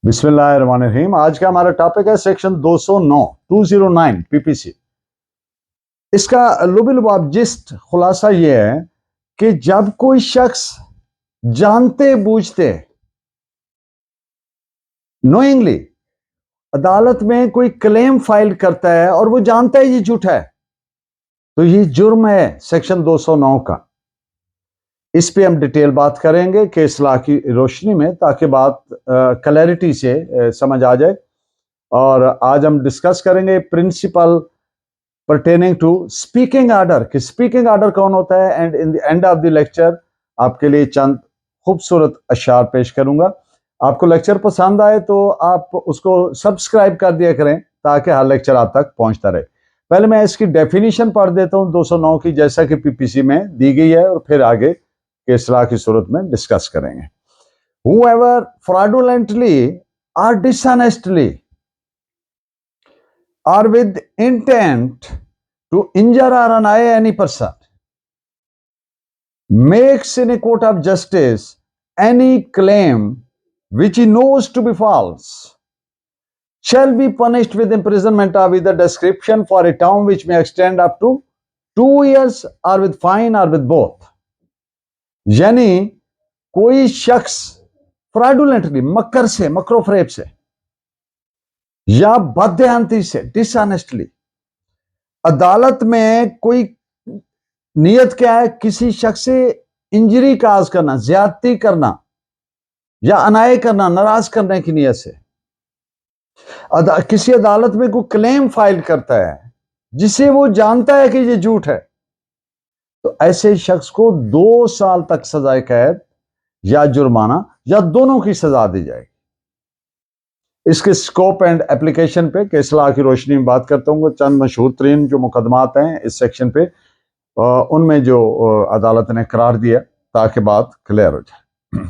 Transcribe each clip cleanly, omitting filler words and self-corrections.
बिस्मिल्लाहिर्रहमानिर्रहीम। आज का हमारा टॉपिक है सेक्शन 209 पीपीसी। इसका लुबिलुबाब जिस्ट खुलासा यह है कि जब कोई शख्स जानते बूझते नोइंगली अदालत में कोई क्लेम फाइल करता है और वो जानता है ये झूठा है, तो ये जुर्म है सेक्शन 209 का। इस पे हम डिटेल बात करेंगे केस लॉ की रोशनी में, ताकि बात क्लैरिटी से समझ आ जाए। और आज हम डिस्कस करेंगे principle pertaining to speaking order कि स्पीकिंग ऑर्डर कौन होता है। And in the end of the lecture आपके लिए चंद खूबसूरत अशार पेश करूंगा। आपको लेक्चर पसंद आए तो आप उसको सब्सक्राइब कर दिया करें ताकि हर लेक्चर आप तक पहुंचता रहे। पहले मैं इसकी डेफिनेशन पढ़ देता हूं 209 की, जैसा कि पीपीसी में दी गई है, और फिर आगे केस लॉ की सूरत में डिस्कस करेंगे। Whoever fraudulently or dishonestly or with intent to injure or annoy any person makes in a court of justice any claim which he knows to be false shall be punished with imprisonment or with a description for a term which may extend up to 2 years or with fine or with both। यानी कोई शख्स fraudulently, मक्कर से, मकरोफरेब से या बदध्यानती से, dishonestly अदालत में कोई नियत क्या है, किसी शख्स से इंजरी काज करना, ज्यादती करना या अनाय करना, नाराज करने की नियत से किसी अदालत में कोई क्लेम फाइल करता है जिसे वो जानता है कि ये झूठ है, तो ऐसे शख्स को 2 साल तक सजाए कैद या जुर्माना या दोनों की सजा दी जाएगी। इसके स्कोप एंड एप्लीकेशन पे केस लॉ की रोशनी में बात करता हूँ। चंद मशहूर तरीन जो मुकदमात हैं इस सेक्शन पे, उनमें जो अदालत ने करार दिया ताकि बात क्लियर हो जाए।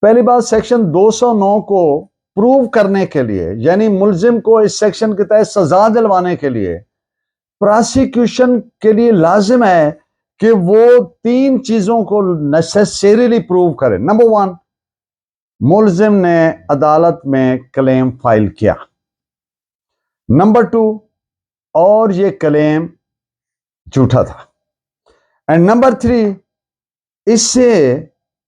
पहली बात, सेक्शन 209 को प्रूव करने के लिए, यानी मुलजिम को इस सेक्शन के तहत सजा दिलवाने के लिए प्रोसिक्यूशन के लिए लाजिम है कि वो 3 चीजों को नेसेसरीली प्रूव करे। नंबर 1, मुलजिम ने अदालत में क्लेम फाइल किया। नंबर 2, और ये क्लेम झूठा था। एंड नंबर 3, इससे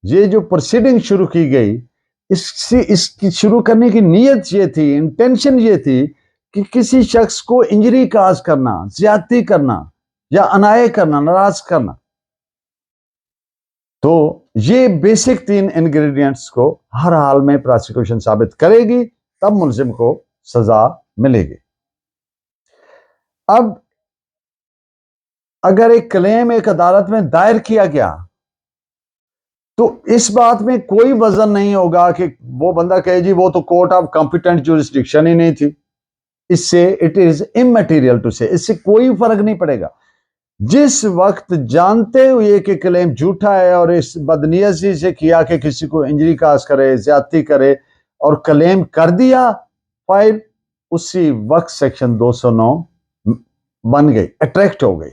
ये जो प्रोसीडिंग शुरू की गई, इसकी शुरू करने की नीयत ये थी, इंटेंशन ये थी कि किसी शख्स को इंजरी काज करना, ज्यादती करना या अनाय करना, नाराज करना। तो ये बेसिक 3 इंग्रेडिएंट्स को हर हाल में प्रोसिक्यूशन साबित करेगी, तब मुलजिम को सजा मिलेगी। अब अगर एक क्लेम एक अदालत में दायर किया गया तो इस बात में कोई वजन नहीं होगा कि वो बंदा कहे जी वो तो कोर्ट ऑफ कॉम्पिटेंट ज्यूरिसडिक्शन ही नहीं थी। इससे इट इज इमैटेरियल टू से, इससे कोई फर्क नहीं पड़ेगा। जिस वक्त जानते हुए कि क्लेम झूठा है और इस बदनीयती से किया कि किसी को इंजरी काज करे, ज्यादती करे, और क्लेम कर दिया फाइल, उसी वक्त सेक्शन 209 बन गई, अट्रैक्ट हो गई।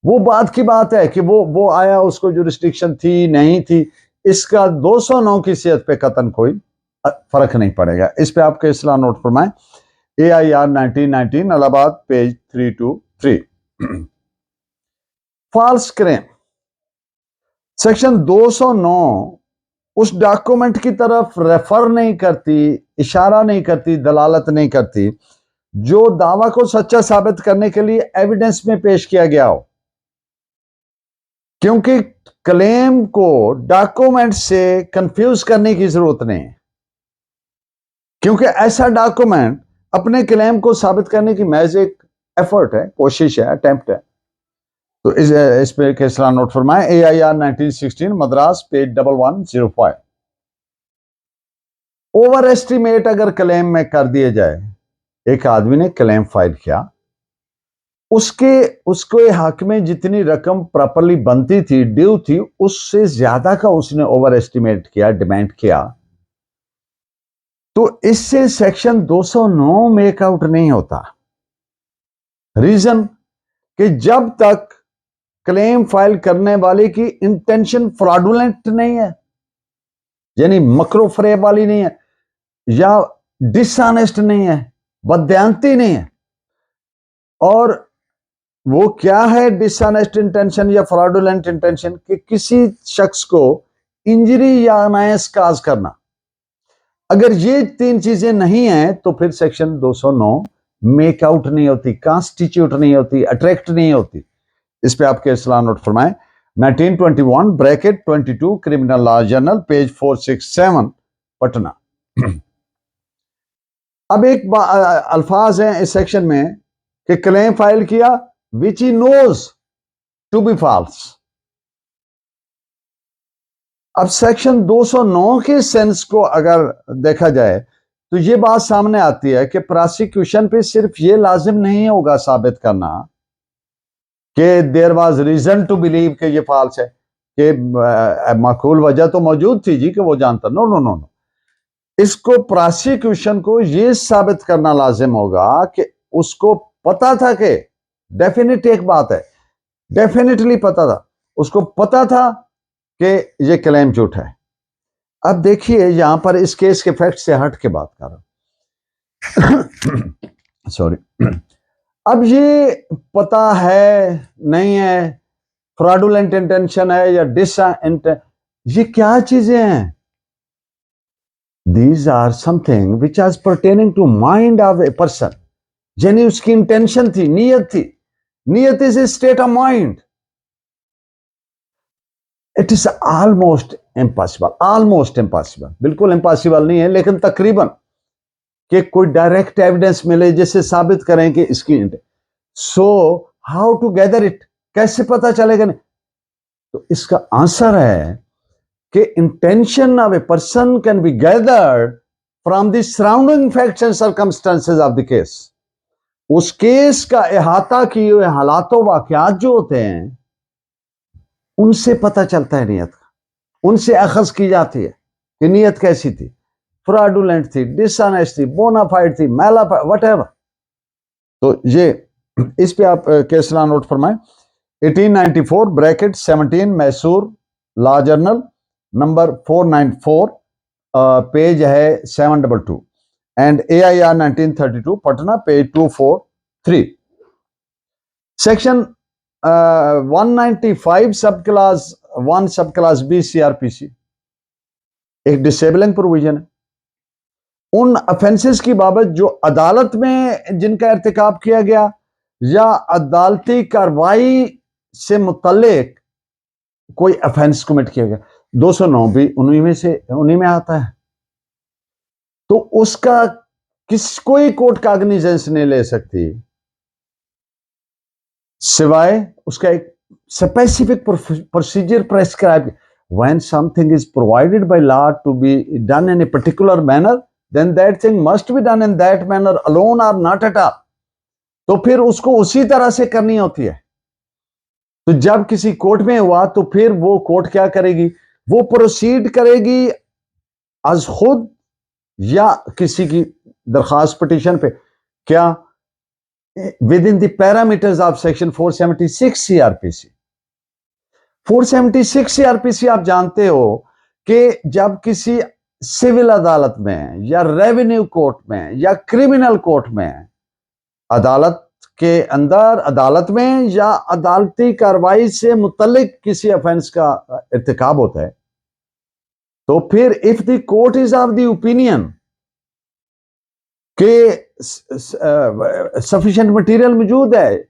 वो बात की बात है कि वो आया, उसको जुरिस्डिक्शन थी नहीं थी, इसका 209 की सेहत पे कतन कोई फर्क नहीं पड़ेगा। इस पे आपके इस्लाह नोट फरमाएं, AIR 1919 Allahabad page 323। False claim section 209 उस डॉक्यूमेंट की तरफ रेफर नहीं करती, इशारा नहीं करती, दलालत नहीं करती जो दावा को सच्चा साबित करने के लिए एविडेंस में पेश किया गया हो, क्योंकि क्लेम को डॉक्यूमेंट से कंफ्यूज करने की जरूरत नहीं है, क्योंकि ऐसा डॉक्यूमेंट अपने क्लेम को साबित करने की महज एक एफर्ट है, कोशिश है, अटेम्प्ट है। तो इस पे केसला नोट फरमाएं, AIR 1916 Madras page 1105। Over estimate अगर क्लेम में कर दिए जाए, एक आदमी ने क्लेम फाइल किया, उसके हक में जितनी रकम प्रॉपरली बनती थी, ड्यू थी, उससे ज्यादा का उसने ओवर एस्टिमेट किया, डिमांड किया, तो इससे सेक्शन 209 मेकआउट नहीं होता। रीजन कि जब तक क्लेम फाइल करने वाले की इंटेंशन फ्रॉडुलेंट नहीं है, यानी मकरो फरेब वाली नहीं है, या डिसऑनेस्ट नहीं है, बदयांती नहीं है। और वो क्या है डिसऑनेस्ट इंटेंशन या फ्रॉडुलेंट इंटेंशन? कि किसी शख्स को इंजरी या अनायास काज करना। अगर ये तीन चीजें नहीं है तो फिर सेक्शन 209 मेक आउट नहीं होती, कॉन्स्टिट्यूट नहीं होती, अट्रैक्ट नहीं होती। इस पे आपके इस्लाम नोट फरमाएं। 1921 bracket 22 criminal law journal page 467 Patna. अब एक अल्फाज हैं इस सेक्शन में कि क्लेम फाइल किया which he knows to be false. अब सेक्शन 209 के सेंस को अगर देखा जाए तो ये बात सामने आती है कि प्रोसिक्यूशन पे सिर्फ ये लाजिम नहीं होगा साबित करना कि there was reason to believe कि ये फॉल्स है, कि माकूल वजह तो मौजूद थी जी कि वो जानता। नो नो नो नो, इसको प्रोसिक्यूशन को ये साबित करना लाजिम होगा कि उसको पता था कि डेफिनेट एक बात है, डेफिनेटली पता था, उसको पता था कि ये क्लेम झूठ है। अब देखिए यहां पर इस केस के फैक्ट से हट के बात कर रहा हूं सॉरी। अब ये पता है नहीं है, फ्रॉडुलेंट इंटेंशन है या ये क्या चीजें हैं? These are something which is pertaining to mind of a person। यानी उसकी इंटेंशन थी, नीयत थी। नीयत is a state of mind. It is almost impossible, almost impossible, बिल्कुल इम्पॉसिबल नहीं है लेकिन तकरीबन, कि कोई डायरेक्ट एविडेंस मिले जिससे साबित करें कि इसकी so how to gather it, कैसे पता चलेगा? नहीं तो इसका आंसर है कि intention of a person can be gathered from the surrounding facts and circumstances of the case. उस केस का अहाता किए हुए हालातों वाकयात जो होते हैं उनसे पता चलता है नीयत का, उनसे अखज की जाती है कि नीयत कैसी थी, फ्रॉडुलेंट थी, डिसऑनेस्ट थी, बोनाफाइड थी, मैलाफाइड, व्हाटएवर। तो ये इस पे आप केसला नोट फरमाएं। 1894 bracket 17 Mysore law journal number 494 page है 722 and AIR 1932 Patna page 243। Section 195 sub class 1 sub class B CRPC एक डिसेबलिंग प्रोविजन है उन ऑफेंसेस की बाबत जो अदालत में जिनका इर्तिकाब किया गया या अदालती कार्रवाई से मुतल्लिक कोई ऑफेंस कमिट किया गया। 209 भी उन्हीं में आता है। तो उसका कोई कोर्ट काग्निजेंस नहीं ले सकती सिवाय उसका एक specific procedure prescribe. When something is provided by law to be done in a particular manner, then that thing must be done in that manner alone or not at all। तो फिर उसको उसी तरह से करनी होती है। तो जब किसी कोर्ट में हुआ तो फिर वो कोर्ट क्या करेगी? वो प्रोसीड करेगी आज खुद या किसी की दरखास्त पिटीशन पे, क्या with in the parameters of section 476 CRPC। 476 CRPC आप जानते हो कि जब किसी सिविल अदालत में या रेवेन्यू कोर्ट में या क्रिमिनल कोर्ट में अदालत के अंदर अदालत में या अदालती कार्रवाई से मुतल्लिक किसी ऑफेंस का इर्तिकाब होता है तो फिर if the court is of the opinion के सफिशिएंट मटेरियल मौजूद है,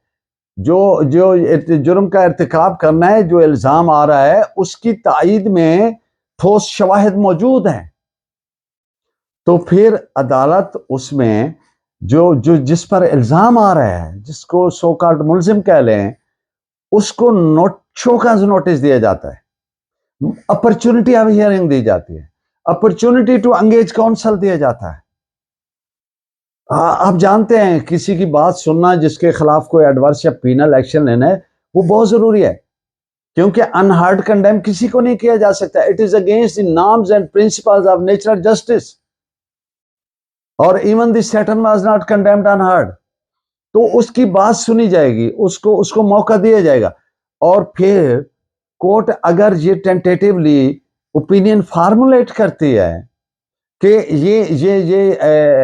जो जुर्म का इर्तिकाब करना है, जो इल्जाम आ रहा है उसकी तायीद में ठोस शवाहिद मौजूद है, तो फिर अदालत उसमें जो जो जिस पर इल्जाम आ रहा है, जिसको सो कॉल्ड मुल्जिम कह लें, उसको शोकाज नोटिस दिया जाता है, अपॉर्चुनिटी ऑफ हियरिंग दी जाती है, अपॉर्चुनिटी टू एंगेज काउंसल दिया जाता है। आप जानते हैं किसी की बात सुनना जिसके खिलाफ कोई एडवर्स या पीनल एक्शन लेना है वो बहुत जरूरी है, क्योंकि अनहर्ड कंडेम किसी को नहीं किया जा सकता। It is against the norms and principles of natural justice. और even the Satan was not condemned unheard. तो उसकी बात सुनी जाएगी, उसको मौका दिया जाएगा। और फिर कोर्ट अगर ये टेंटेटिवली ओपिनियन फार्मुलेट करती है कि ये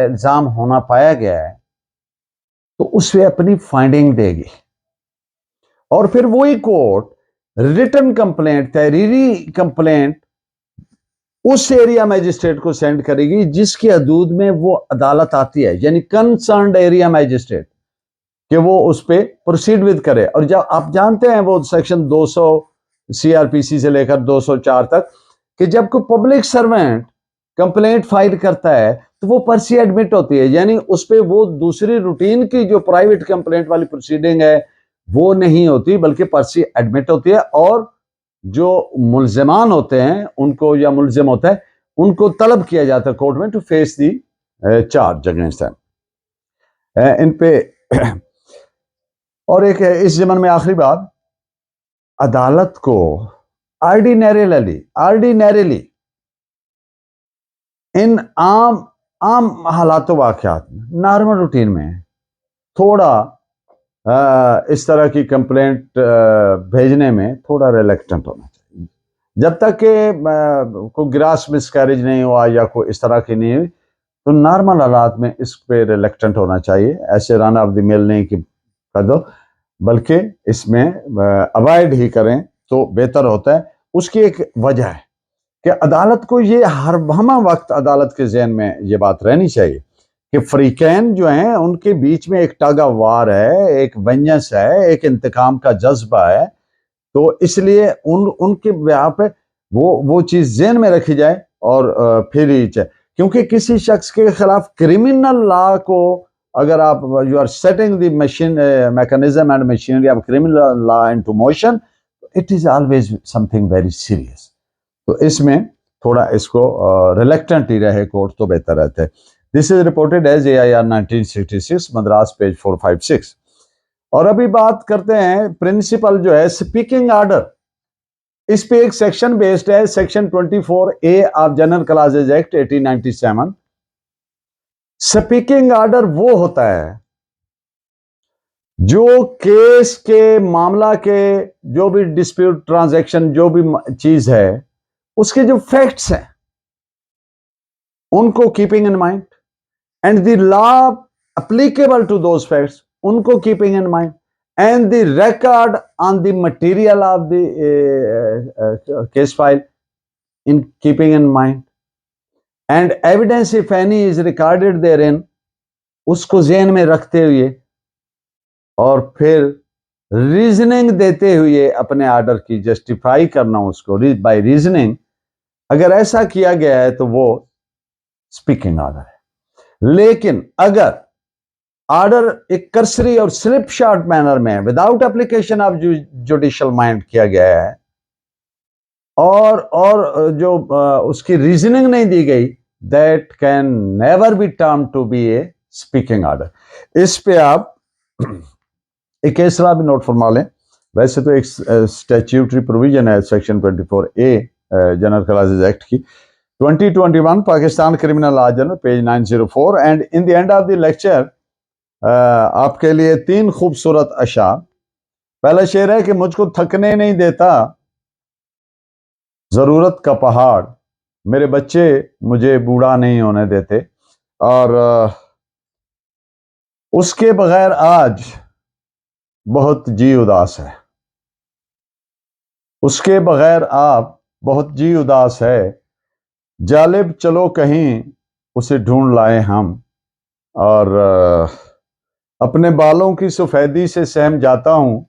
इल्जाम होना पाया गया है, तो उससे अपनी फाइंडिंग देगी और फिर वही कोर्ट रिटन कंप्लेंट, तहरीरी कंप्लेंट उस एरिया मैजिस्ट्रेट को सेंड करेगी जिसकी हदूद में वो अदालत आती है, यानी कंसर्न्ड एरिया मैजिस्ट्रेट, कि वो उस पर प्रोसीड विद करे। और जब आप जानते हैं वो सेक्शन 200 सीआरपीसी से लेकर 204 तक, कि जब कोई पब्लिक सर्वेंट कंप्लेंट फाइल करता है तो वो पर्ची एडमिट होती है, यानी उस पर वो दूसरी रूटीन की जो प्राइवेट कंप्लेंट वाली प्रोसीडिंग है वो नहीं होती, बल्कि पर्ची एडमिट होती है। और जो मुल्जिमान होते हैं उनको, या मुल्जिम होता है उनको तलब किया जाता है कोर्ट में to face the charge against them इन पे। और एक इस ज़मन में आखिरी बात, अदालत को ऑर्डिनरीली इन आम हालात वाक़यात में, नॉर्मल रूटीन में थोड़ा इस तरह की कंप्लेंट भेजने में थोड़ा रिलक्टेंट होना चाहिए, जब तक कि कोई ग्रास मिसकैरेज नहीं हुआ या कोई इस तरह की नहीं हुई, तो नॉर्मल हालात में इस पे रिलक्टेंट होना चाहिए। ऐसे रन ऑफ द मिल नहीं कि कर दो, बल्कि इसमें अवॉइड ही करें तो बेहतर होता है। उसकी एक वजह है कि अदालत को ये हर हमा वक्त अदालत के ज़हन में ये बात रहनी चाहिए कि फ्रीकैन जो हैं उनके बीच में एक टग ऑफ वार है, एक वेंजेंस है, एक इंतकाम का जज्बा है। तो इसलिए उनके यहाँ पे वो चीज़ ज़हन में रखी जाए और फिर ही चाहे, क्योंकि किसी शख्स के खिलाफ क्रिमिनल लॉ को अगर आप you are setting the machine mechanism and machinery of criminal law into motion, it is always something very serious. तो इसमें थोड़ा इसको रिलेक्टेंट ही रहे कोर्ट तो बेहतर रहता है। This is reported as AIR 1966 Madras page 456। और अभी बात करते हैं प्रिंसिपल जो है स्पीकिंग ऑर्डर। इस पे एक सेक्शन बेस्ड है, section 24A of general classes act 1897। Speaking order वो होता है जो केस के मामला के जो भी डिस्प्यूट ट्रांजैक्शन जो भी चीज है उसके जो फैक्ट्स हैं उनको keeping in mind and the law applicable to those facts उनको keeping in mind and the record on the material of the case file in keeping in mind and evidence if any is recorded there in, उसको ज़हन में रखते हुए और फिर reasoning देते हुए अपने ऑर्डर की जस्टिफाई करना उसको बाय रीजनिंग। अगर ऐसा किया गया है तो वो स्पीकिंग ऑर्डर है। लेकिन अगर ऑर्डर एक कर्सरी और स्लिप शॉर्ट मैनर में without application of judicial mind किया गया है और जो उसकी रीजनिंग नहीं दी गई, that can never be term to be a speaking order. इस पे आप एक केस भी नोट फरमा लें। वैसे तो एक स्टैट्यूटरी प्रोविजन है section 24A general classes act की 2021 Pakistan criminal law journal page 904। And in the end of the lecture आपके लिए 3 खूबसूरत अशार। पहला शेर है कि मुझको थकने नहीं देता जरूरत का पहाड़, मेरे बच्चे मुझे बूढ़ा नहीं होने देते। और उसके बगैर आज बहुत जी उदास है, उसके बगैर आप बहुत जी उदास है, जालिब चलो कहीं उसे ढूंढ लाए हम। और अपने बालों की सफेदी से सहम जाता हूं,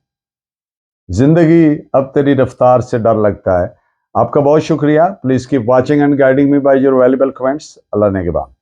जिंदगी अब तेरी रफ्तार से डर लगता है। आपका बहुत शुक्रिया। Please keep watching and guiding me by your valuable comments. Allah ने के बाद।